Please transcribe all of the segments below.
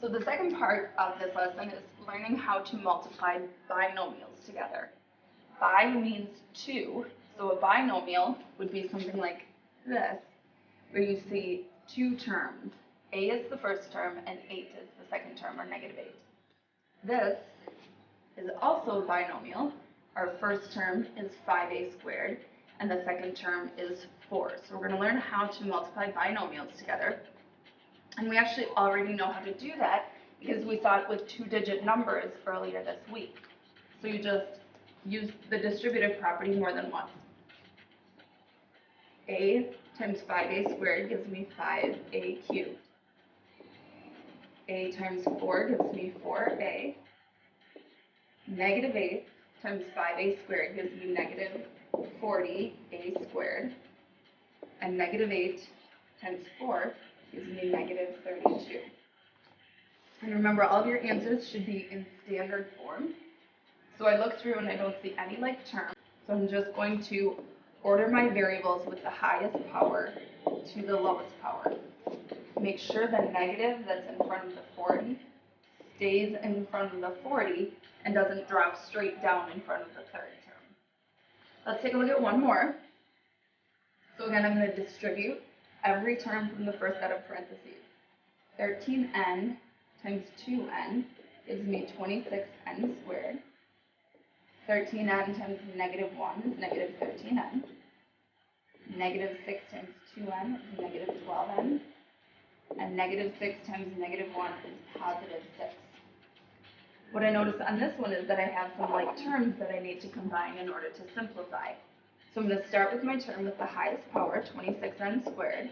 So the second part of this lesson is learning how to multiply binomials together. Bi means two, so a binomial would be something like this, where you see two terms. A is the first term and 8 is the second term, or -8. This is also a binomial. Our first term is 5a squared, and the second term is 4. So we're going to learn how to multiply binomials together. And we actually already know how to do that because we saw it with two-digit numbers earlier this week. So you just use the distributive property more than once. A times 5a squared gives me 5a cubed. A times 4 gives me 4a. -8 times 5a squared gives me -40a squared. And -8 times 4 gives me -32. And remember, all of your answers should be in standard form. So I look through and I don't see any like terms. So I'm just going to order my variables with the highest power to the lowest power. Make sure the negative that's in front of the 40 stays in front of the 40 and doesn't drop straight down in front of the third term. Let's take a look at one more. So again, I'm going to distribute every term from the first set of parentheses. 13n times 2n gives me 26n squared. 13n times -1 is -13n. -6 times 2n is -12n. And -6 times -1 is +6. What I notice on this one is that I have some like terms that I need to combine in order to simplify. So I'm going to start with my term with the highest power, 26n squared,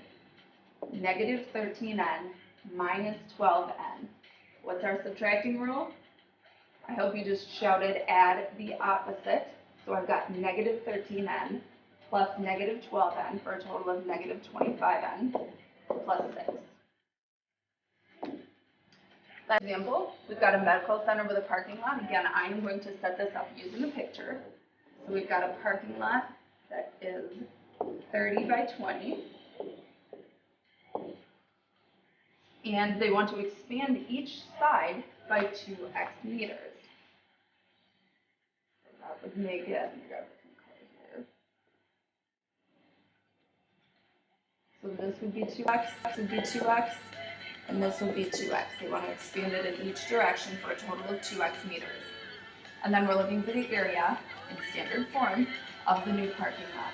-13n minus 12n. What's our subtracting rule? I hope you just shouted add the opposite. So I've got -13n plus -12n for a total of -25n plus 6. That example, we've got a medical center with a parking lot. Again, I am going to set this up using a picture. So we've got a parking lot that is 30 by 20. And they want to expand each side by 2x meters. So that would make it, let me grab some color here. So this would be 2x, this would be 2x, and this would be 2x. They want to expand it in each direction for a total of 2x meters. And then we're looking for the area in standard form of the new parking lot.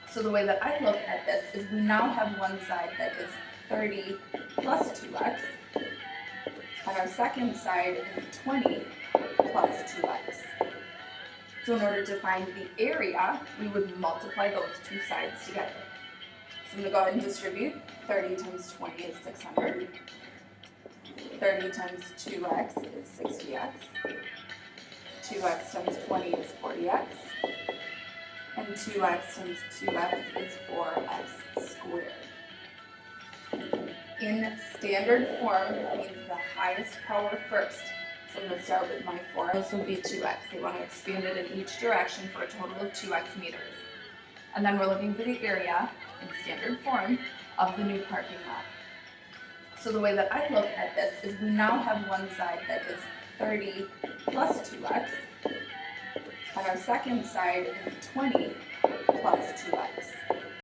So the way that I look at this is we now have one side that is 30 plus 2x, and our second side is 20 plus 2x. So in order to find the area, we would multiply those two sides together. So I'm going to go ahead and distribute. 30 times 20 is 600. 30 times 2x is 60x. 2x times 20 is 40x. And 2x times 2x is 4x squared. In standard form, it means the highest power first. So I'm going to start with my 4. This would be 2x. They want to expand it in each direction for a total of 2x meters. And then we're looking for the area in standard form of the new parking lot. So the way that I look at this is we now have one side that is 30 plus 2x, and our second side is 20 plus 2x.